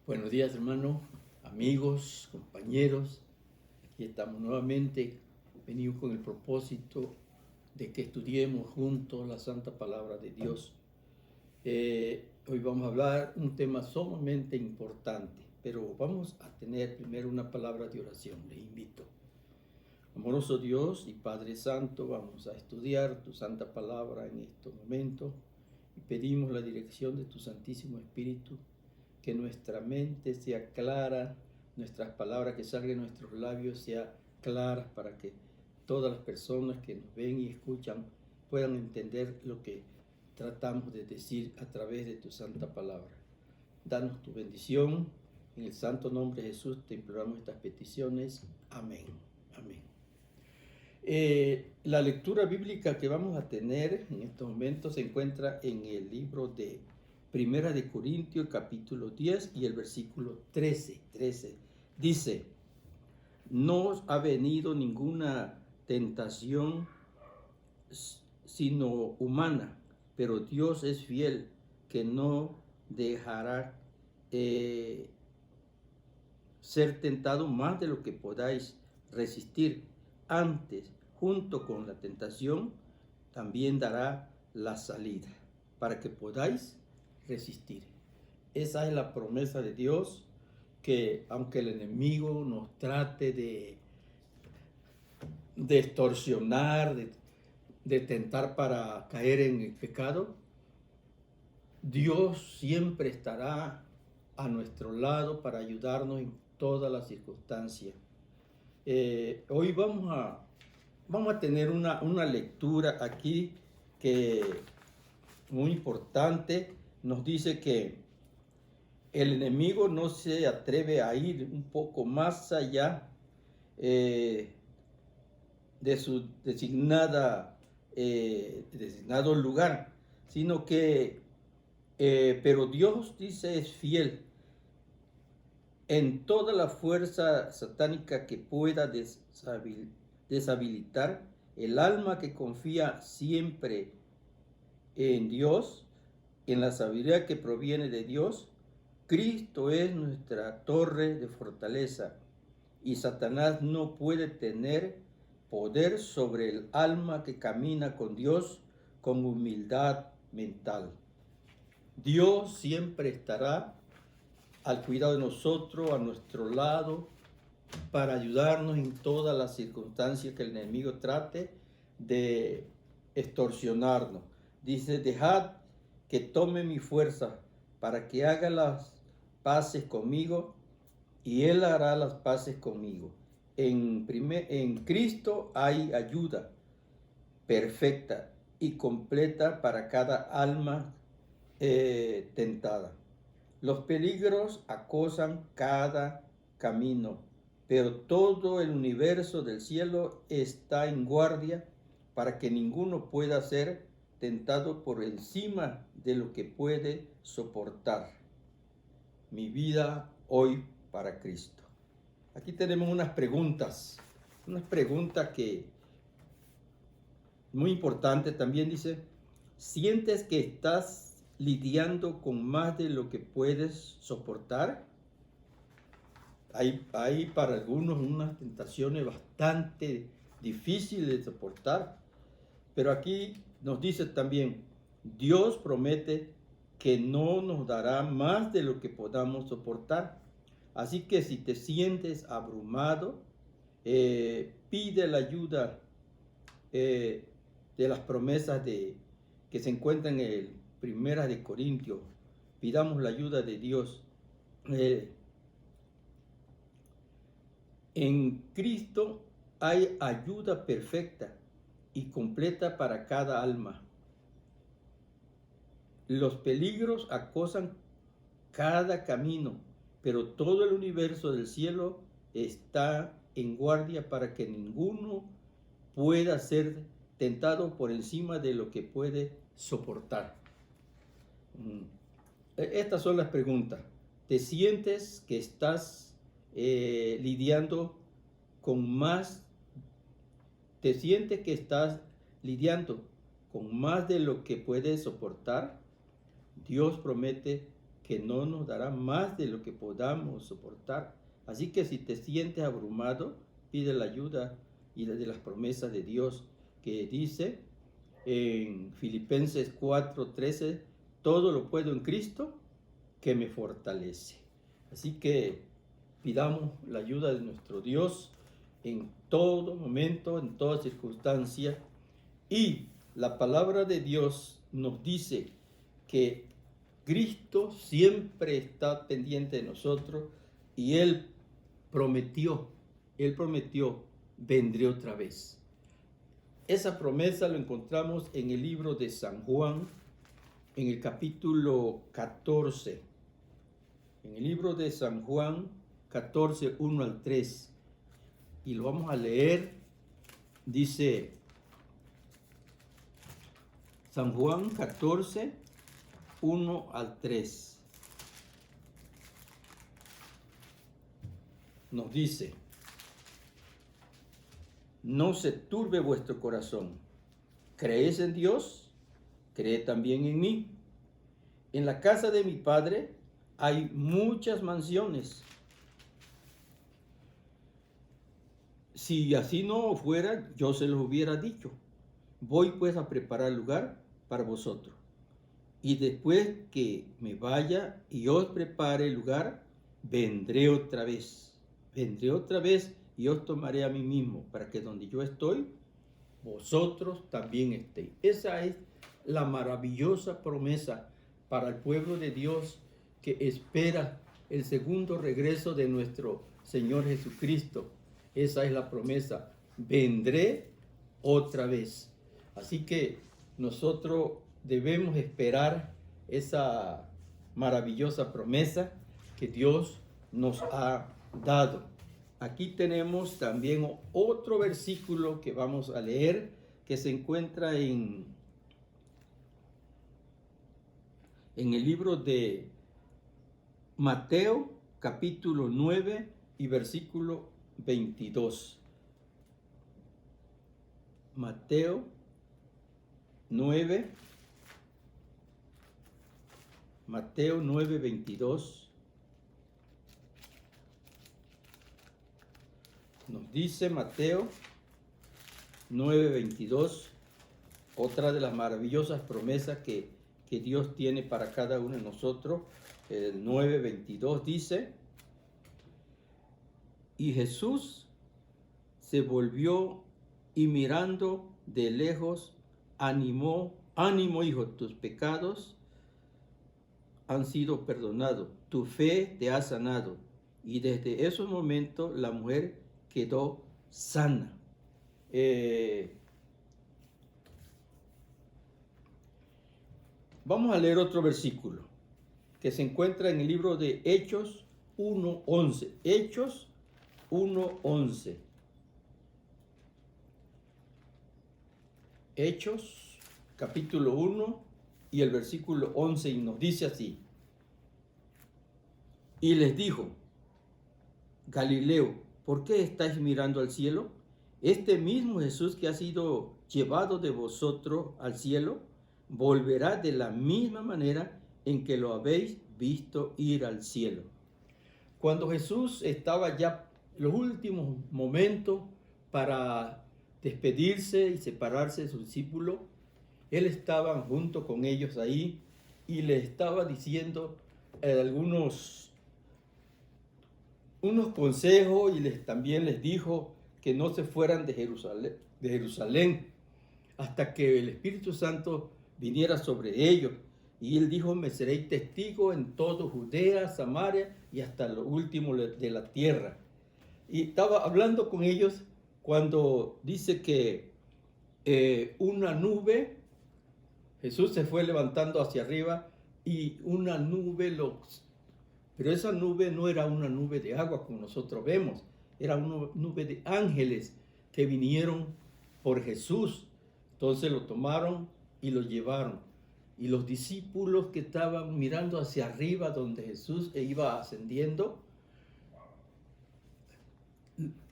Buenos días, hermano, amigos, compañeros. Aquí estamos nuevamente. Venimos con el propósito de que estudiemos juntos la santa palabra de Dios. Hoy vamos a hablar un tema sumamente importante, pero vamos a tener primero una palabra de oración. Les invito. Amoroso Dios y Padre Santo, vamos a estudiar tu santa palabra en estos momentos y pedimos la dirección de tu Santísimo Espíritu, que nuestra mente sea clara, nuestras palabras que salgan de nuestros labios sean claras para que todas las personas que nos ven y escuchan puedan entender lo que tratamos de decir a través de tu santa palabra. Danos tu bendición. En el santo nombre de Jesús te imploramos estas peticiones. Amén. Amén. La lectura bíblica que vamos a tener en estos momentos se encuentra en el libro de Primera de Corintios, capítulo 10 y el versículo 13. Dice: no os ha venido ninguna tentación sino humana, pero Dios es fiel, que no dejará ser tentado más de lo que podáis resistir. Antes, junto con la tentación, también dará la salida para que podáis resistir. Esa es la promesa de Dios, que aunque el enemigo nos trate de extorsionar, de tentar para caer en el pecado, Dios siempre estará a nuestro lado para ayudarnos en todas las circunstancias. Hoy vamos a tener una lectura aquí que muy importante. Nos dice que el enemigo no se atreve a ir un poco más allá de su designado lugar, sino que, pero Dios dice es fiel en toda la fuerza satánica que pueda deshabilitar el alma que confía siempre en Dios, en la sabiduría que proviene de Dios. Cristo es nuestra torre de fortaleza y Satanás no puede tener poder sobre el alma que camina con Dios con humildad mental. Dios siempre estará al cuidado de nosotros, a nuestro lado, para ayudarnos en todas las circunstancias que el enemigo trate de extorsionarnos. Dice: dejad que tome mi fuerza para que haga las paces conmigo, y él hará las paces conmigo. En Cristo hay ayuda perfecta y completa para cada alma tentada. Los peligros acosan cada camino, pero todo el universo del cielo está en guardia para que ninguno pueda ser tentado por encima de lo que puede soportar. Mi vida hoy para Cristo. Aquí tenemos unas preguntas que muy importantes. También dice: ¿sientes que estás lidiando con más de lo que puedes soportar? Hay para algunos unas tentaciones bastante difíciles de soportar, pero aquí nos dice también: Dios promete que no nos dará más de lo que podamos soportar. Así que si te sientes abrumado, pide la ayuda de las promesas que se encuentran en el Primera de Corintios. Pidamos la ayuda de Dios. En Cristo hay ayuda perfecta y completa para cada alma. Los peligros acosan cada camino, pero todo el universo del cielo está en guardia para que ninguno pueda ser tentado por encima de lo que puede soportar. Estas son las preguntas. ¿Te sientes que estás lidiando con más? ¿Te sientes que estás lidiando con más de lo que puedes soportar? Dios promete que no nos dará más de lo que podamos soportar. Así que si te sientes abrumado, pide la ayuda y de las promesas de Dios, que dice en Filipenses 4:13, todo lo puedo en Cristo que me fortalece. Así que pidamos la ayuda de nuestro Dios en todo momento, en toda circunstancia. Y la palabra de Dios nos dice que Cristo siempre está pendiente de nosotros y Él prometió, vendré otra vez. Esa promesa lo encontramos en el libro de San Juan, en el capítulo 14. En el libro de San Juan 14, 1 al 3. Y lo vamos a leer. Dice San Juan 14, 1 al 3. Nos dice: no se turbe vuestro corazón. ¿Creéis en Dios? Creed también en mí. En la casa de mi Padre hay muchas mansiones. Si así no fuera, yo se los hubiera dicho. Voy pues a preparar lugar para vosotros. Y después que me vaya y os prepare el lugar, vendré otra vez. Vendré otra vez y os tomaré a mí mismo, para que donde yo estoy, vosotros también estéis. Esa es la maravillosa promesa para el pueblo de Dios que espera el segundo regreso de nuestro Señor Jesucristo. Esa es la promesa: vendré otra vez. Así que nosotros debemos esperar esa maravillosa promesa que Dios nos ha dado. Aquí tenemos también otro versículo que vamos a leer, que se encuentra en el libro de Mateo, capítulo 9 y versículo 22. Mateo 9, 22. Nos dice Mateo 9:22, otra de las maravillosas promesas que Dios tiene para cada uno de nosotros. El 9:22 dice: y Jesús se volvió y mirando de lejos, ánimo hijo, tus pecados han sido perdonados, tu fe te ha sanado. Y desde esos momentos la mujer quedó sana. Vamos a leer otro versículo que se encuentra en el libro de Hechos 1:11. Hechos 1:11. Hechos, capítulo 1 y el versículo 11, y nos dice así: y les dijo: Galileo, ¿por qué estáis mirando al cielo? Este mismo Jesús que ha sido llevado de vosotros al cielo, volverá de la misma manera en que lo habéis visto ir al cielo. Cuando Jesús estaba ya en los últimos momentos para despedirse y separarse de sus discípulos, Él estaba junto con ellos ahí y les estaba diciendo unos consejos, y también les dijo que no se fueran de Jerusalén hasta que el Espíritu Santo viniera sobre ellos. Y Él dijo: me seréis testigo en todo Judea, Samaria y hasta lo último de la tierra. Y estaba hablando con ellos cuando dice que una nube, Jesús se fue levantando hacia arriba y una nube pero esa nube no era una nube de agua como nosotros vemos, era una nube de ángeles que vinieron por Jesús. Entonces lo tomaron y lo llevaron. Y los discípulos que estaban mirando hacia arriba donde Jesús iba ascendiendo,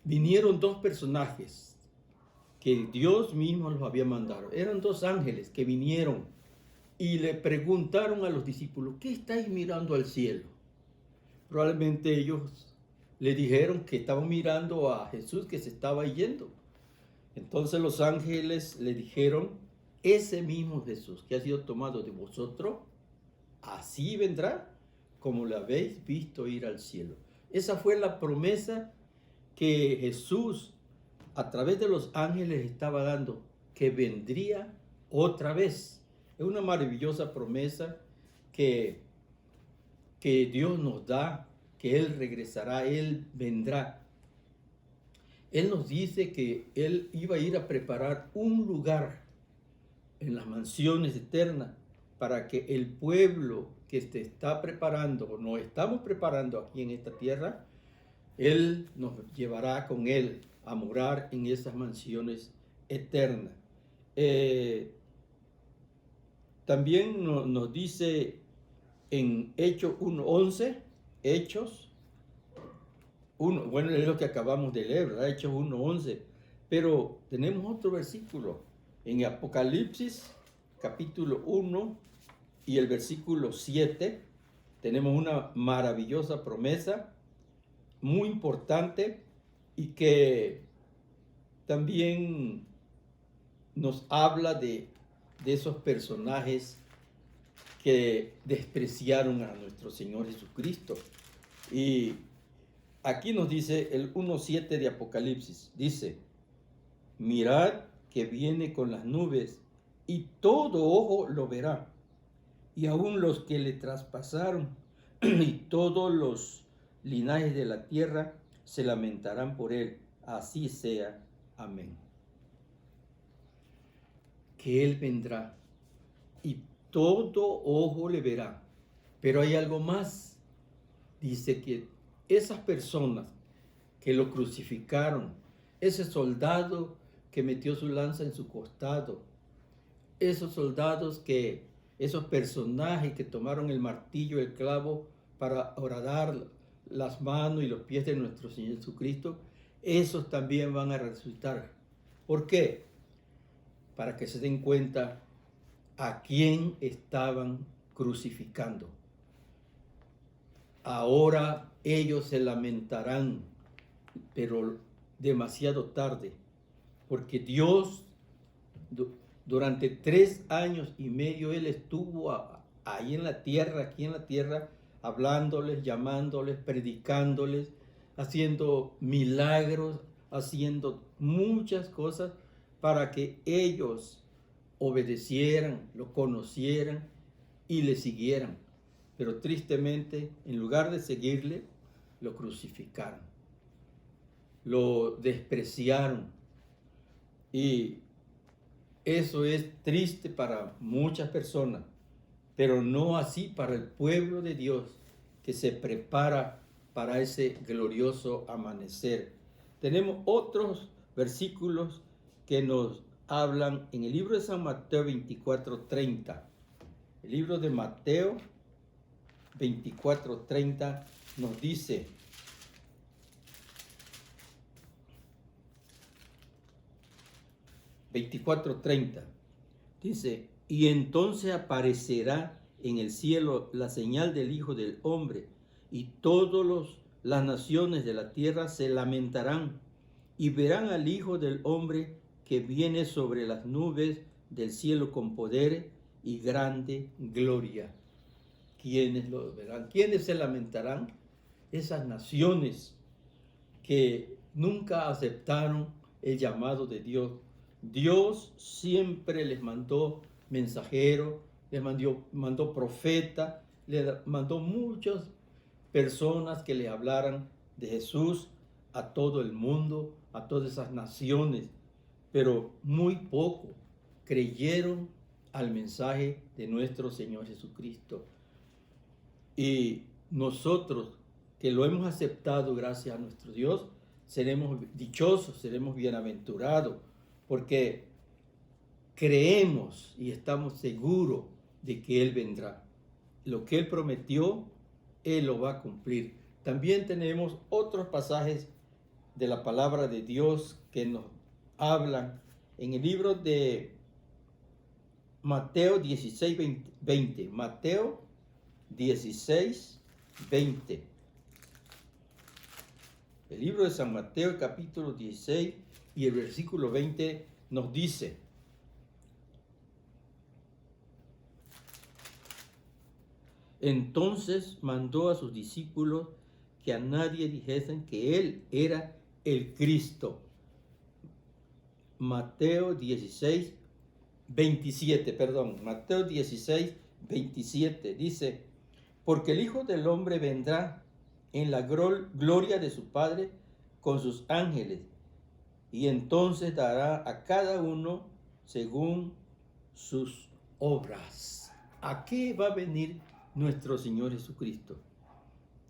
vinieron dos personajes que Dios mismo los había mandado. Eran dos ángeles que vinieron y le preguntaron a los discípulos, ¿qué estáis mirando al cielo? Probablemente ellos le dijeron que estaban mirando a Jesús que se estaba yendo. Entonces los ángeles le dijeron, ese mismo Jesús que ha sido tomado de vosotros, así vendrá como lo habéis visto ir al cielo. Esa fue la promesa que Jesús a través de los ángeles estaba dando, que vendría otra vez. Es una maravillosa promesa que Dios nos da, que Él regresará, Él vendrá. Él nos dice que Él iba a ir a preparar un lugar en las mansiones eternas para que el pueblo que se está preparando, o nos estamos preparando aquí en esta tierra, Él nos llevará con Él a morar en esas mansiones eternas. También nos dice en Hechos 1:11, Hechos 1, bueno, es lo que acabamos de leer, ¿verdad? Hechos 1:11, pero tenemos otro versículo en Apocalipsis capítulo 1 y el versículo 7, tenemos una maravillosa promesa, muy importante, y que también nos habla de esos personajes que despreciaron a nuestro Señor Jesucristo. Y aquí nos dice el 1:7 de Apocalipsis, dice, mirad que viene con las nubes y todo ojo lo verá, y aun los que le traspasaron y todos los linajes de la tierra se lamentarán por él. Así sea. Amén. Que Él vendrá y todo ojo le verá. Pero hay algo más. Dice que esas personas que lo crucificaron, ese soldado que metió su lanza en su costado, esos soldados esos personajes que tomaron el martillo, el clavo para horadar las manos y los pies de nuestro Señor Jesucristo, esos también van a resucitar. ¿Por qué? Para que se den cuenta a quién estaban crucificando. Ahora ellos se lamentarán, pero demasiado tarde, porque Dios durante 3 años y medio Él estuvo ahí en la tierra, aquí en la tierra, hablándoles, llamándoles, predicándoles, haciendo milagros, haciendo muchas cosas para que ellos obedecieran, lo conocieran y le siguieran. Pero tristemente, en lugar de seguirle, lo crucificaron, lo despreciaron. Y eso es triste para muchas personas, pero no así para el pueblo de Dios que se prepara para ese glorioso amanecer. Tenemos otros versículos que nos hablan en el libro de San Mateo 24:30. El libro de Mateo 24:30 nos dice: dice, y entonces aparecerá en el cielo la señal del Hijo del Hombre, y todas las naciones de la tierra se lamentarán, y verán al Hijo del Hombre que viene sobre las nubes del cielo con poder y grande gloria. ¿Quiénes lo verán? ¿Quiénes se lamentarán? Esas naciones que nunca aceptaron el llamado de Dios. Dios siempre les mandó mensajeros, les mandó profetas, les mandó muchas personas que le hablaran de Jesús a todo el mundo, a todas esas naciones, pero muy poco creyeron al mensaje de nuestro Señor Jesucristo. Y nosotros que lo hemos aceptado gracias a nuestro Dios, seremos dichosos, seremos bienaventurados, porque creemos y estamos seguros de que Él vendrá. Lo que Él prometió, Él lo va a cumplir. También tenemos otros pasajes de la palabra de Dios que nos hablan en el libro de Mateo 16, 20. Mateo 16, 20. El libro de San Mateo, capítulo 16 y el versículo 20 nos dice: entonces mandó a sus discípulos que a nadie dijesen que él era el Cristo. Mateo 16, 27, Mateo 16, 27 dice: porque el Hijo del Hombre vendrá en la gloria de su Padre con sus ángeles, y entonces dará a cada uno según sus obras. ¿A qué va a venir nuestro Señor Jesucristo?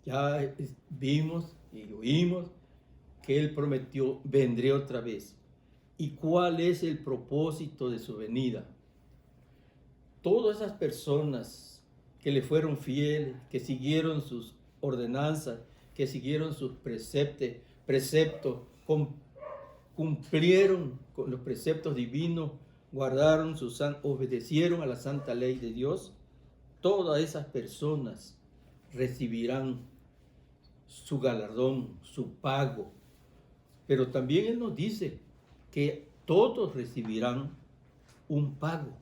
Ya vimos y oímos que Él prometió: vendré otra vez. ¿Y cuál es el propósito de su venida? Todas esas personas que le fueron fieles, que siguieron sus ordenanzas, que siguieron sus preceptos, cumplieron con los preceptos divinos, guardaron obedecieron a la santa ley de Dios, todas esas personas recibirán su galardón, su pago. Pero también Él nos dice que todos recibirán un pago.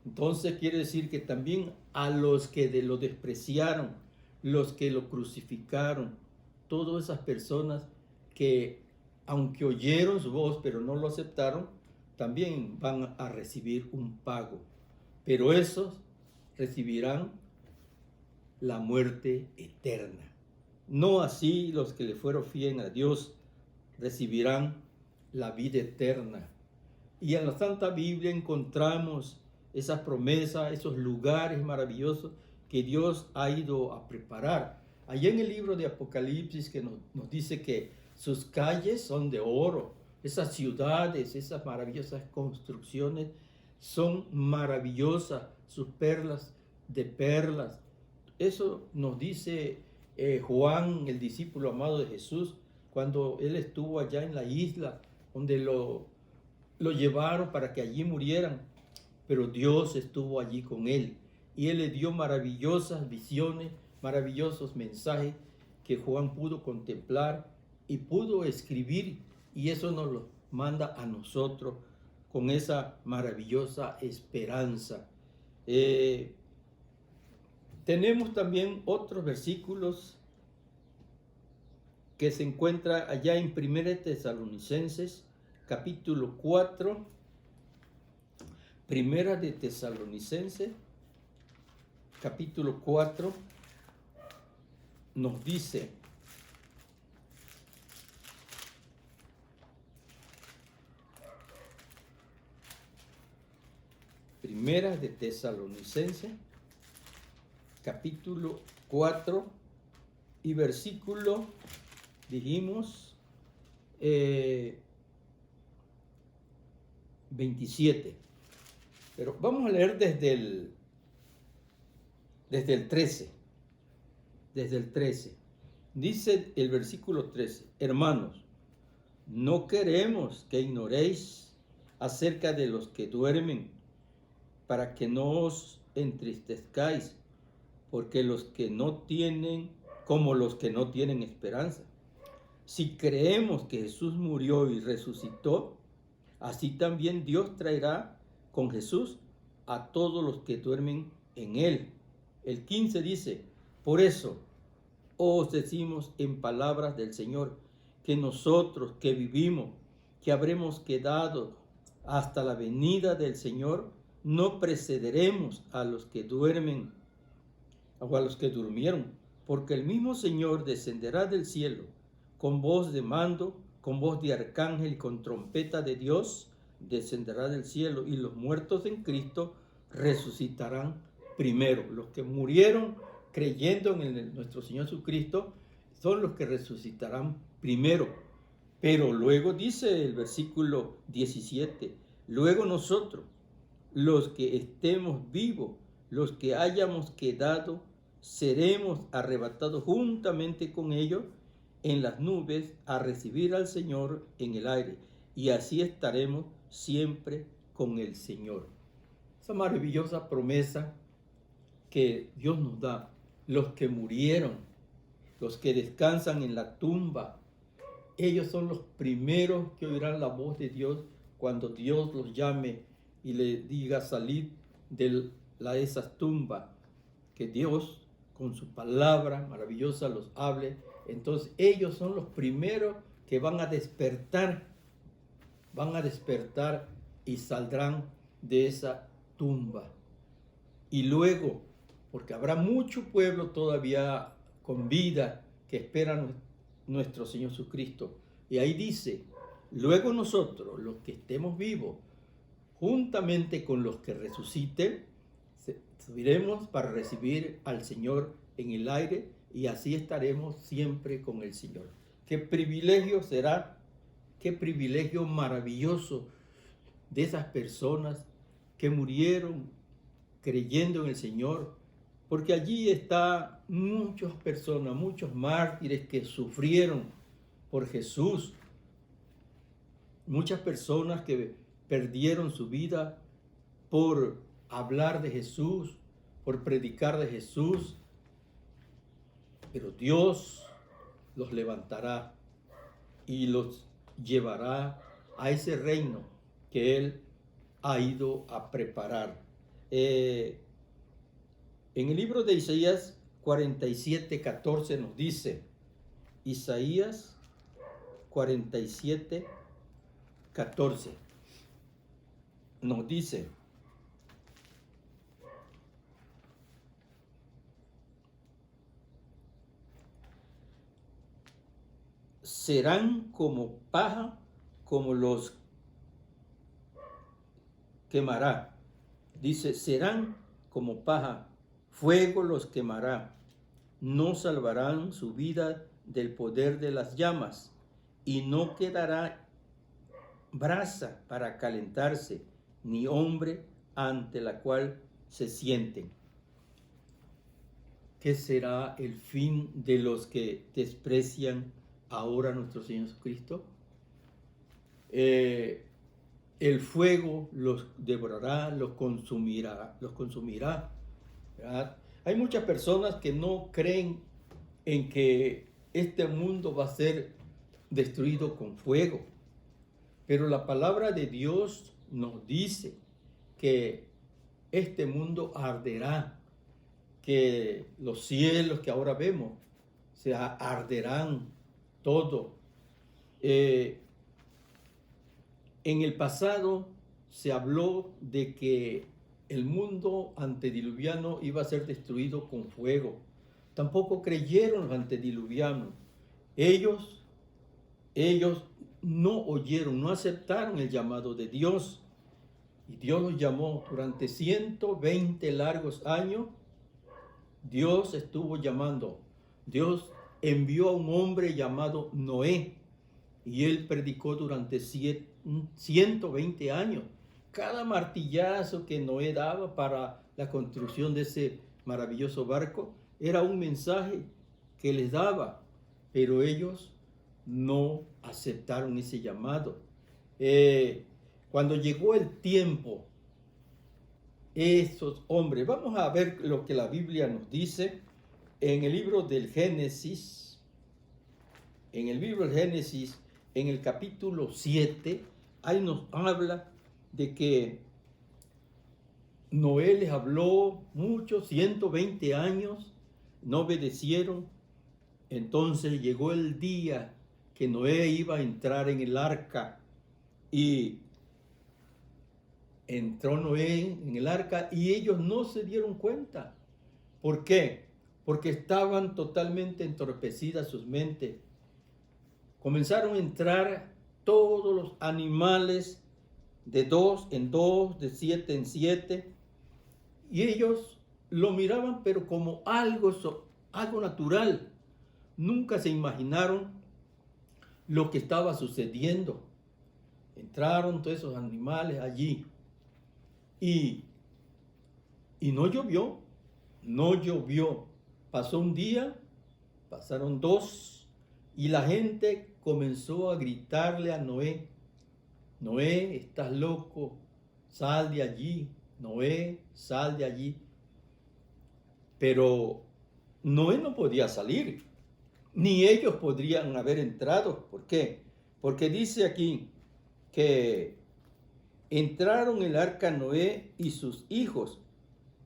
Entonces quiere decir que también a los que lo despreciaron, los que lo crucificaron, todas esas personas que aunque oyeron su voz pero no lo aceptaron, también van a recibir un pago. Pero esos recibirán la muerte eterna. No así los que le fueron fieles a Dios recibirán la vida eterna. Y en la Santa Biblia encontramos esas promesas, esos lugares maravillosos que Dios ha ido a preparar. Allá en el libro de Apocalipsis que nos dice que sus calles son de oro, esas ciudades, esas maravillosas construcciones son maravillosas, sus perlas de perlas. Eso nos dice Juan, el discípulo amado de Jesús, cuando él estuvo allá en la isla donde lo llevaron para que allí murieran, pero Dios estuvo allí con él y él le dio maravillosas visiones, maravillosos mensajes que Juan pudo contemplar y pudo escribir, y eso nos lo manda a nosotros con esa maravillosa esperanza. Tenemos también otros versículos que se encuentra allá en 1 Tesalonicenses capítulo 4, Primera de Tesalonicenses capítulo 4 nos dice: Primera de Tesalonicenses capítulo 4 y versículo, dijimos, 27. Pero vamos a leer desde el 13. Desde el 13. Dice el versículo 13: hermanos, no queremos que ignoréis acerca de los que duermen, para que no os entristezcáis, porque los que no tienen, como los que no tienen esperanza. Si creemos que Jesús murió y resucitó, así también Dios traerá con Jesús a todos los que duermen en él. El 15 dice: por eso os decimos en palabras del Señor, que nosotros que vivimos, que habremos quedado hasta la venida del Señor, no precederemos a los que duermen o a los que durmieron, porque el mismo Señor descenderá del cielo con voz de mando, con voz de arcángel y con trompeta de Dios, descenderá del cielo, y los muertos en Cristo resucitarán primero. Los que murieron creyendo en nuestro Señor Jesucristo son los que resucitarán primero. Pero luego dice el versículo 17: luego nosotros, los que estemos vivos, los que hayamos quedado, seremos arrebatados juntamente con ellos en las nubes a recibir al Señor en el aire, y así estaremos siempre con el Señor. Esa maravillosa promesa que Dios nos da. Los que murieron, los que descansan en la tumba, ellos son los primeros que oirán la voz de Dios cuando Dios los llame y le diga salir de esas tumbas. Que Dios con su palabra maravillosa los hable. Entonces ellos son los primeros que van a despertar y saldrán de esa tumba. Y luego, porque habrá mucho pueblo todavía con vida que espera nuestro Señor Jesucristo. Y ahí dice, luego nosotros, los que estemos vivos, juntamente con los que resuciten, subiremos para recibir al Señor en el aire y así estaremos siempre con el Señor. Qué privilegio será, qué privilegio maravilloso de esas personas que murieron creyendo en el Señor, porque allí están muchas personas, muchos mártires que sufrieron por Jesús, muchas personas que perdieron su vida por hablar de Jesús, por predicar de Jesús, pero Dios los levantará y los llevará a ese reino que Él ha ido a preparar. En el libro de Isaías 47:14 nos dice, Isaías 47:14 nos dice, serán como paja, como los quemará. Dice, serán como paja, fuego los quemará. No salvarán su vida del poder de las llamas, y no quedará brasa para calentarse, ni hombre ante la cual se sienten. ¿Qué será el fin de los que desprecian ahora a nuestro Señor Jesucristo? El fuego los devorará, los consumirá, ¿verdad? Hay muchas personas que no creen en que este mundo va a ser destruido con fuego, pero la palabra de Dios nos dice que este mundo arderá, que los cielos que ahora vemos se arderán todo. En el pasado se habló de que el mundo antediluviano iba a ser destruido con fuego. Tampoco creyeron los antediluvianos. Ellos no oyeron, no aceptaron el llamado de Dios. Y Dios los llamó durante 120 largos años. Dios estuvo llamando. Dios envió a un hombre llamado Noé. Y él predicó durante 120 años. Cada martillazo que Noé daba para la construcción de ese maravilloso barco era un mensaje que les daba, pero ellos no aceptaron ese llamado. Cuando llegó el tiempo, esos hombres, vamos a ver lo que la Biblia nos dice en el libro del Génesis. En el libro del Génesis, en el capítulo 7, ahí nos habla de que Noé les habló mucho, 120 años, no obedecieron. Entonces llegó el día que Noé iba a entrar en el arca y entró Noé en el arca y ellos no se dieron cuenta. ¿Por qué? Porque estaban totalmente entorpecidas sus mentes. Comenzaron a entrar todos los animales de 2 en 2, de 7 en 7, y ellos lo miraban pero como algo natural. Nunca se imaginaron lo que estaba sucediendo. Entraron todos esos animales allí y no llovió, Pasó un día, pasaron 2, y la gente comenzó a gritarle a Noé: Noé, estás loco, sal de allí, Noé, sal de allí. Pero Noé no podía salir, ni ellos podrían haber entrado. ¿Por qué? Porque dice aquí que entraron en el arca Noé y sus hijos,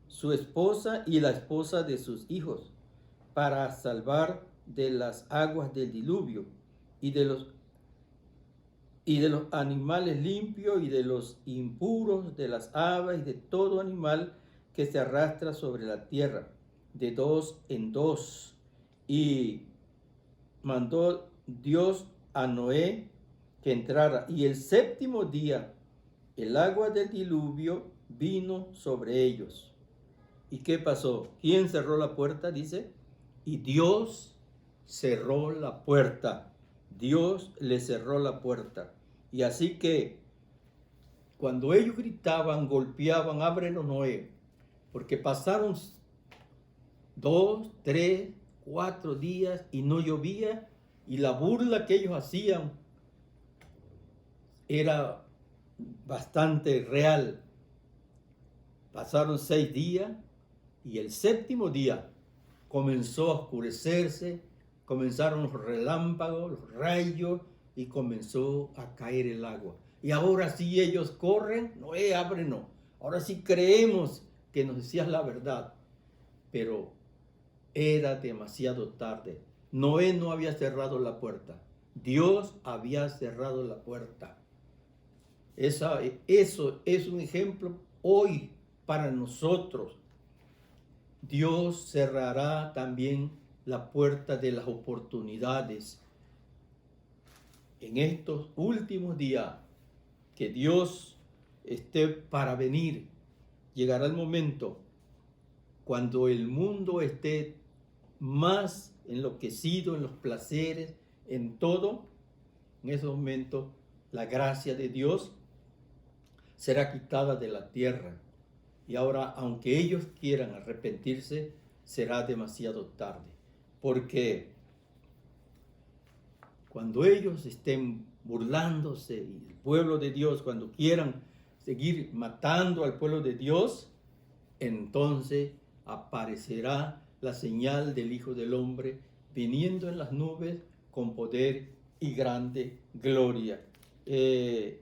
su esposa y la esposa de sus hijos, para salvar de las aguas del diluvio y de los animales limpios y de los impuros, de las aves y de todo animal que se arrastra sobre la tierra, de dos en dos. Y mandó Dios a Noé que entrara. Y el séptimo día el agua del diluvio vino sobre ellos. ¿Y qué pasó? ¿Quién cerró la puerta? Dice. Y Dios cerró la puerta. Dios le cerró la puerta. Y así que cuando ellos gritaban, golpeaban, ábrenos Noé, porque pasaron 2, 3, 4 días y no llovía, y la burla que ellos hacían era bastante real. Pasaron 6 días y el séptimo día comenzó a oscurecerse, comenzaron los relámpagos, los rayos, y comenzó a caer el agua. Y ahora sí ellos corren, Noé, ábrenos. Ahora sí creemos que nos decías la verdad. Pero era demasiado tarde. Noé no había cerrado la puerta. Dios había cerrado la puerta. Eso es un ejemplo hoy para nosotros. Dios cerrará también la puerta de las oportunidades. En estos últimos días que Dios esté para venir, llegará el momento cuando el mundo esté más enloquecido en los placeres, en todo. En ese momento la gracia de Dios será quitada de la tierra. Y ahora, aunque ellos quieran arrepentirse, será demasiado tarde. Porque cuando ellos estén burlándose, y el pueblo de Dios, cuando quieran seguir matando al pueblo de Dios, entonces aparecerá la señal del Hijo del Hombre viniendo en las nubes con poder y grande gloria. En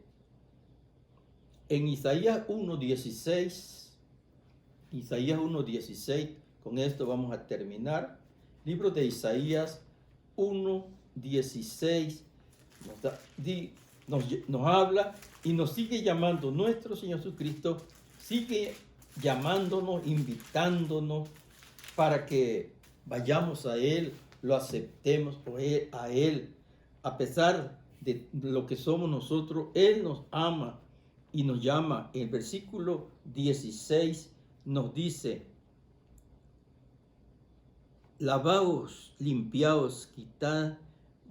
Isaías 1:16, con esto vamos a terminar. Libro de Isaías 1:16 nos habla y nos sigue llamando. Nuestro Señor Jesucristo sigue llamándonos, invitándonos para que vayamos a Él, lo aceptemos a Él. A pesar de lo que somos nosotros, Él nos ama y nos llama. El versículo 16 nos dice: lavaos, limpiaos, quitad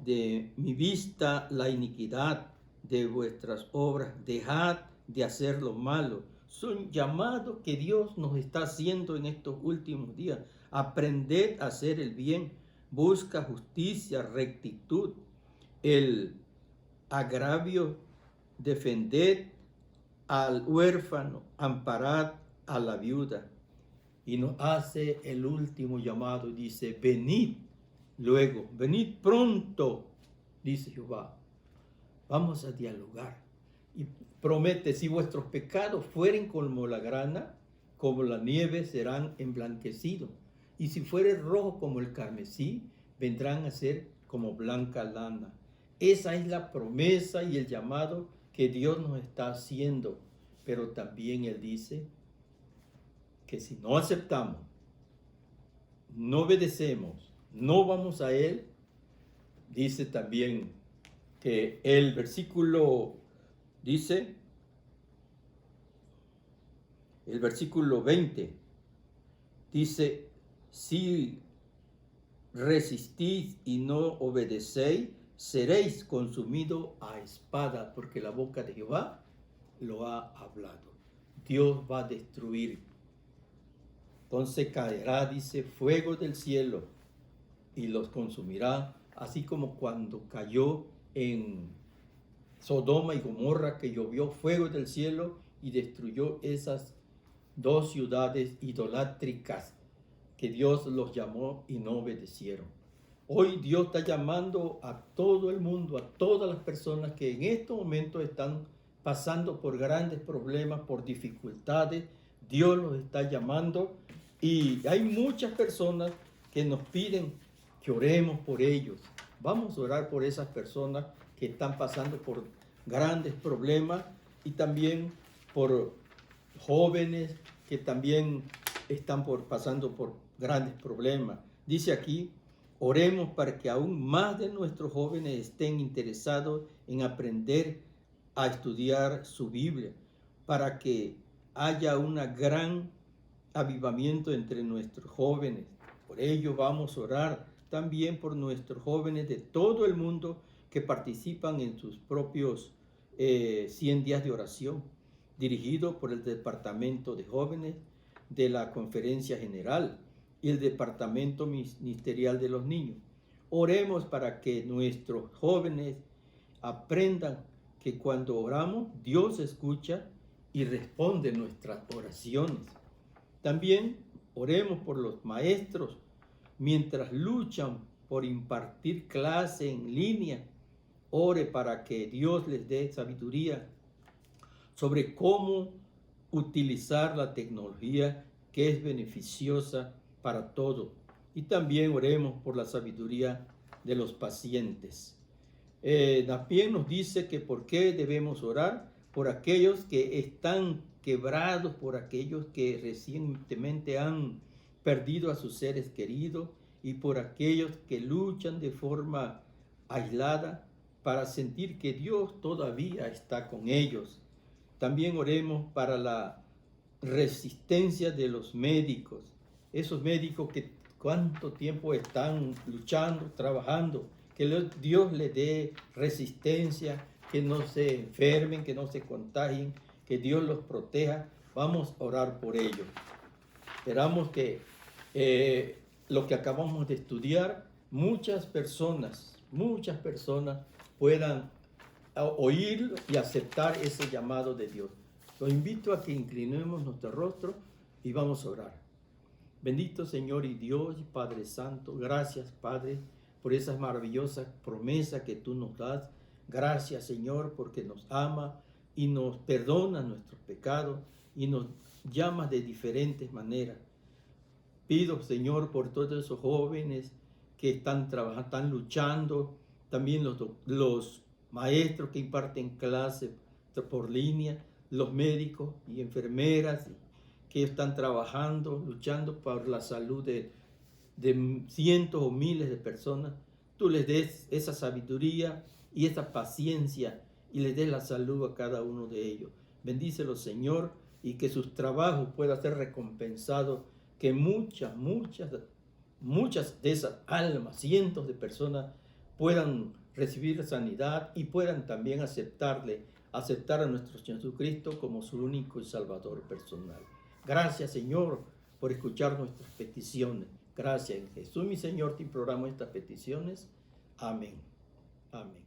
de mi vista la iniquidad de vuestras obras, dejad de hacer lo malo. Son llamados que Dios nos está haciendo en estos últimos días. Aprended a hacer el bien, busca justicia, rectitud, el agravio, defended al huérfano, amparad a la viuda. Y nos hace el último llamado, dice: venid luego, venid pronto, dice Jehová. Vamos a dialogar. Y promete: si vuestros pecados fueren como la grana, como la nieve serán emblanquecidos. Y si fuere rojo como el carmesí, vendrán a ser como blanca lana. Esa es la promesa y el llamado que Dios nos está haciendo. Pero también Él dice que si no aceptamos, no obedecemos, no vamos a Él, dice también que el versículo dice, el versículo 20, dice: si resistís y no obedecéis, seréis consumidos a espada, porque la boca de Jehová lo ha hablado. Dios va a destruir. Entonces caerá, dice, fuego del cielo y los consumirá, así como cuando cayó en Sodoma y Gomorra, que llovió fuego del cielo y destruyó esas dos ciudades idolátricas que Dios los llamó y no obedecieron. Hoy Dios está llamando a todo el mundo, a todas las personas que en estos momentos están pasando por grandes problemas, por dificultades. Dios los está llamando y hay muchas personas que nos piden que oremos por ellos. Vamos a orar por esas personas que están pasando por grandes problemas y también por jóvenes que también están pasando por grandes problemas. Dice aquí, oremos para que aún más de nuestros jóvenes estén interesados en aprender a estudiar su Biblia, para que haya un gran avivamiento entre nuestros jóvenes. Por ello vamos a orar también por nuestros jóvenes de todo el mundo que participan en sus propios 100 días de oración, dirigido por el Departamento de Jóvenes de la Conferencia General y el Departamento Ministerial de los Niños. Oremos para que nuestros jóvenes aprendan que cuando oramos, Dios escucha y responde nuestras oraciones. También oremos por los maestros mientras luchan por impartir clase en línea. Ore para que Dios les dé sabiduría sobre cómo utilizar la tecnología que es beneficiosa para todos. Y también oremos por la sabiduría de los pacientes. También nos dice que por qué debemos orar por aquellos que están quebrados, por aquellos que recientemente han perdido a sus seres queridos y por aquellos que luchan de forma aislada para sentir que Dios todavía está con ellos. También oremos para la resistencia de los médicos, esos médicos que cuánto tiempo están luchando, trabajando, que Dios les dé resistencia, que no se enfermen, que no se contagien, que Dios los proteja. Vamos a orar por ellos. Esperamos que lo que acabamos de estudiar, muchas personas puedan oír y aceptar ese llamado de Dios. Los invito a que inclinemos nuestro rostro y vamos a orar. Bendito Señor y Dios y Padre Santo, gracias Padre por esas maravillosas promesas que tú nos das. Gracias Señor porque nos ama y nos perdona nuestros pecados y nos llama de diferentes maneras. Pido Señor por todos esos jóvenes que están trabajando, están luchando, también los maestros que imparten clases por línea, los médicos y enfermeras que están trabajando, luchando por la salud de cientos o miles de personas. Tú les des esa sabiduría y esa paciencia y les des la salud a cada uno de ellos. Bendícelos, Señor, y que sus trabajos puedan ser recompensados, que muchas de esas almas, cientos de personas, puedan recibir sanidad y puedan también aceptar a nuestro Señor Jesucristo como su único y Salvador personal. Gracias, Señor, por escuchar nuestras peticiones. Gracias en Jesús, mi Señor, te imploramos estas peticiones. Amén. Amén.